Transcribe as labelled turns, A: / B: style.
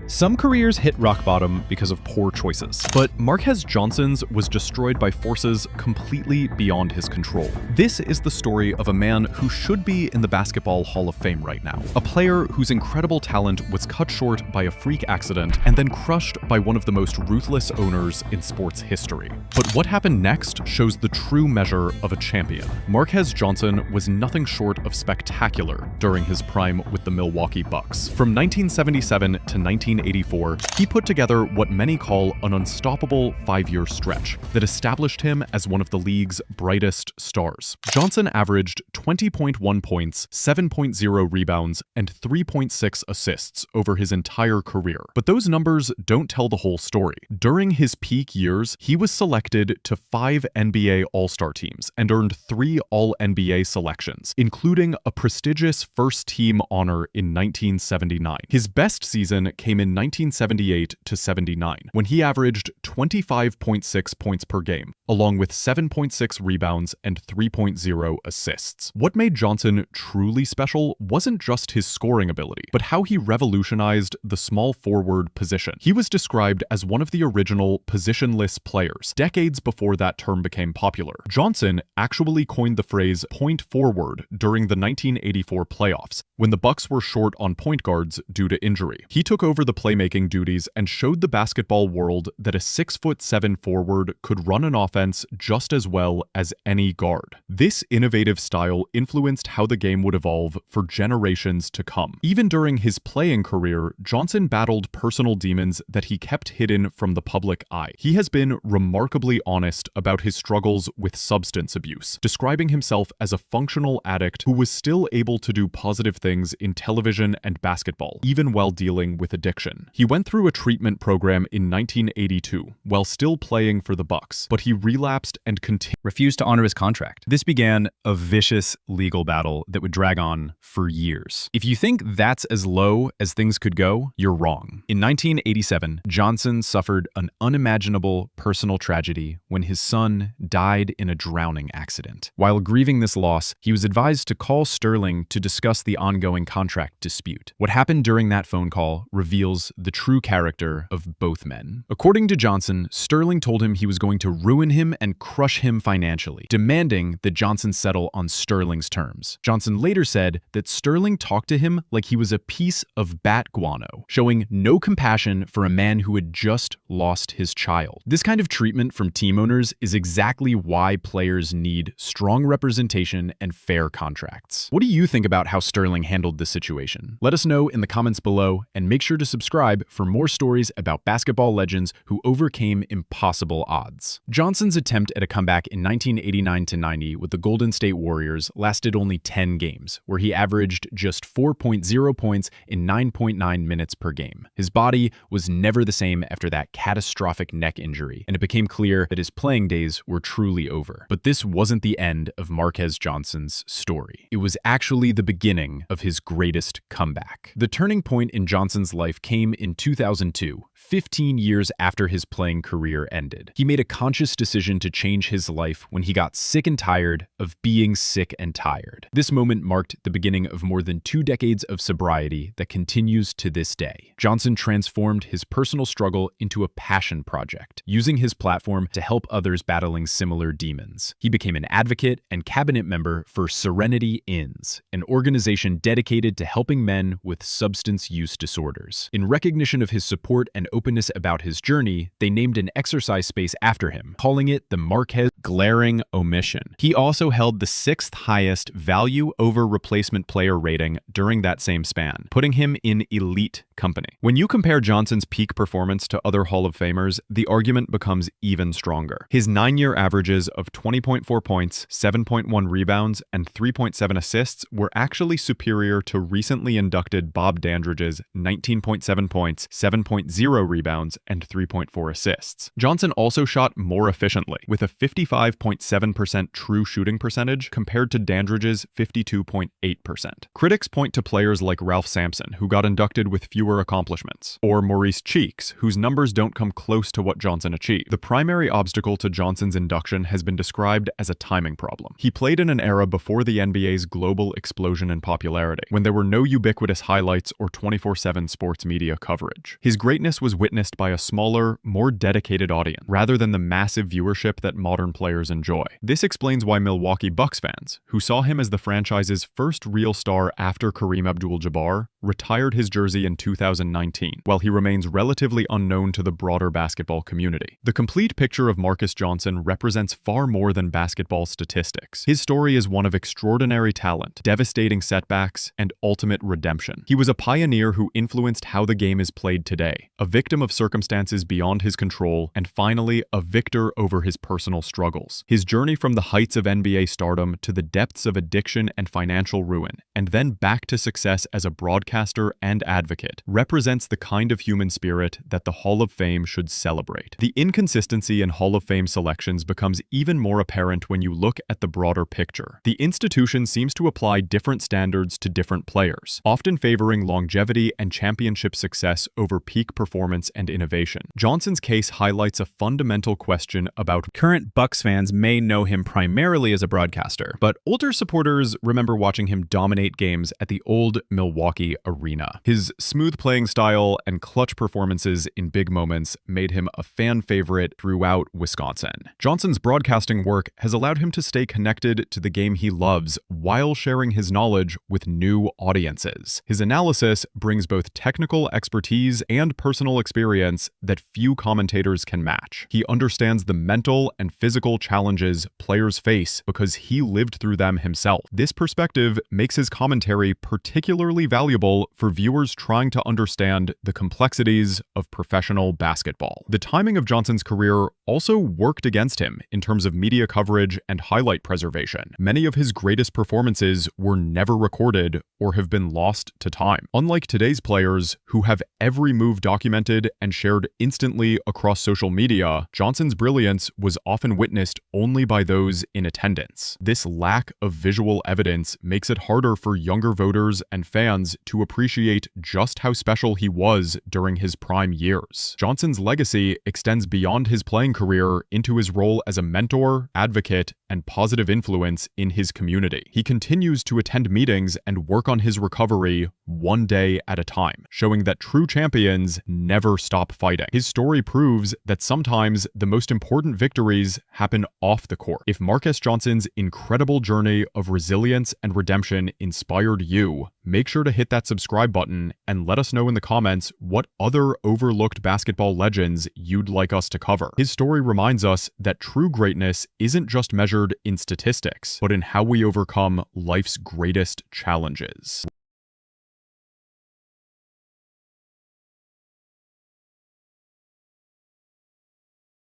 A: Some careers hit rock bottom because of poor choices, but Marques Johnson's was destroyed by forces completely beyond his control. This is the story of a man who should be in the Basketball Hall of Fame right now. A player whose incredible talent was cut short by a freak accident and then crushed by one of the most ruthless owners in sports history. But what happened next shows the true measure of a champion. Marques Johnson was nothing short of spectacular during his prime with the Milwaukee Bucks. From 1977 to 1984, he put together what many call an unstoppable 5-year stretch that established him as one of the league's brightest stars. Johnson averaged 20.1 points, 7.0 rebounds, and 3.6 assists over his entire career. But those numbers don't tell the whole story. During his peak years, he was selected to 5 NBA All-Star teams and earned 3 All-NBA selections, including a prestigious first-team honor in 1979. His best season came in 1978 to 79, when he averaged 25.6 points per game, along with 7.6 rebounds and 3.0 assists. What made Johnson truly special wasn't just his scoring ability, but how he revolutionized the small forward position. He was described as one of the original positionless players, decades before that term became popular. Johnson actually coined the phrase point forward during the 1984 playoffs, when the Bucks were short on point guards due to injury. He took over the playmaking duties and showed the basketball world that a 6'7" forward could run an offense just as well as any guard. This innovative style influenced how the game would evolve for generations to come. Even during his playing career, Johnson battled personal demons that he kept hidden from the public eye. He has been remarkably honest about his struggles with substance abuse, describing himself as a functional addict who was still able to do positive things in television and basketball, even while dealing with addiction. He went through a treatment program in 1982 while still playing for the Bucks, but he relapsed and
B: refused to honor his contract. This began a vicious legal battle that would drag on for years. If you think that's as low as things could go, you're wrong. In 1987, Johnson suffered an unimaginable personal tragedy when his son died in a drowning accident. While grieving this loss, he was advised to call Sterling to discuss the ongoing contract dispute. What happened during that phone call reveals the true character of both men. According to Johnson, Sterling told him he was going to ruin him and crush him financially, demanding that Johnson settle on Sterling's terms. Johnson later said that Sterling talked to him like he was a piece of bat guano, showing no compassion for a man who had just lost his child. This kind of treatment from team owners is exactly why players need strong representation and fair contracts. What do you think about how Sterling handled this situation? Let us know in the comments below, and make sure to subscribe for more stories about basketball legends who overcame impossible odds. Johnson's attempt at a comeback in 1989-90 with the Golden State Warriors lasted only 10 games, where he averaged just 4.0 points in 9.9 minutes per game. His body was never the same after that catastrophic neck injury, and it became clear that his playing days were truly over. But this wasn't the end of Marques Johnson's story. It was actually the beginning of his greatest comeback. The turning point in Johnson's life came in 2002, 15 years after his playing career ended. He made a conscious decision to change his life when he got sick and tired of being sick and tired. This moment marked the beginning of more than 2 decades of sobriety that continues to this day. Johnson transformed his personal struggle into a passion project, using his platform to help others battling similar demons. He became an advocate and cabinet member for Serenity Inns, an organization dedicated to helping men with substance use disorders. In recognition of his support and openness about his journey, they named an exercise space after him, calling it the Marques Glaring Omission. He also held the 6th highest value over replacement player rating during that same span, putting him in elite company. When you compare Johnson's peak performance to other Hall of Famers, the argument becomes even stronger. His 9-year averages of 20.4 points, 7.1 rebounds, and 3.7 assists were actually superior to recently inducted Bob Dandridge's 19.7 points, 7.0
A: rebounds and 3.4 assists. Johnson also shot more efficiently, with a 55.7% true shooting percentage compared to Dandridge's 52.8%. Critics point to players like Ralph Sampson, who got inducted with fewer accomplishments, or Maurice Cheeks, whose numbers don't come close to what Johnson achieved. The primary obstacle to Johnson's induction has been described as a timing problem. He played in an era before the NBA's global explosion in popularity, when there were no ubiquitous highlights or 24/7 sports media coverage. His greatness was witnessed by a smaller, more dedicated audience, rather than the massive viewership that modern players enjoy. This explains why Milwaukee Bucks fans, who saw him as the franchise's first real star after Kareem Abdul-Jabbar, retired his jersey in 2019, while he remains relatively unknown to the broader basketball community. The complete picture of Marques Johnson represents far more than basketball statistics. His story is one of extraordinary talent, devastating setbacks, and ultimate redemption. He was a pioneer who influenced how the game is played today, a victim of circumstances beyond his control, and finally, a victor over his personal struggles. His journey from the heights of NBA stardom to the depths of addiction and financial ruin, and then back to success as a broadcaster and advocate, represents the kind of human spirit that the Hall of Fame should celebrate. The inconsistency in Hall of Fame selections becomes even more apparent when you look at the broader picture. The institution seems to apply different standards to different players, often favoring longevity and championship success over peak performance and innovation. Johnson's case highlights a fundamental question about
B: Current Bucks fans may know him primarily as a broadcaster, but older supporters remember watching him dominate games at the old Milwaukee arena. His smooth playing style and clutch performances in big moments made him a fan favorite throughout Wisconsin. Johnson's broadcasting work has allowed him to stay connected to the game he loves while sharing his knowledge with new audiences. His analysis brings both technical expertise and personal experience that few commentators can match. He understands the mental and physical challenges players face because he lived through them himself. This perspective makes his commentary particularly valuable for viewers trying to understand the complexities of professional basketball. The timing of Johnson's career also worked against him in terms of media coverage and highlight preservation. Many of his greatest performances were never recorded or have been lost to time. Unlike today's players, who have every move documented and shared instantly across social media, Johnson's brilliance was often witnessed only by those in attendance. This lack of visual evidence makes it harder for younger voters and fans to appreciate just how special he was during his prime years. Johnson's legacy extends beyond his playing career into his role as a mentor, advocate, and positive influence in his community. He continues to attend meetings and work on his recovery one day at a time, showing that true champions never stop fighting. His story proves that sometimes the most important victories happen off the court. If Marques Johnson's incredible journey of resilience and redemption inspired you, make sure to hit that subscribe button and let us know in the comments what other overlooked basketball legends you'd like us to cover. His story reminds us that true greatness isn't just measured in statistics, but in how we overcome life's greatest challenges.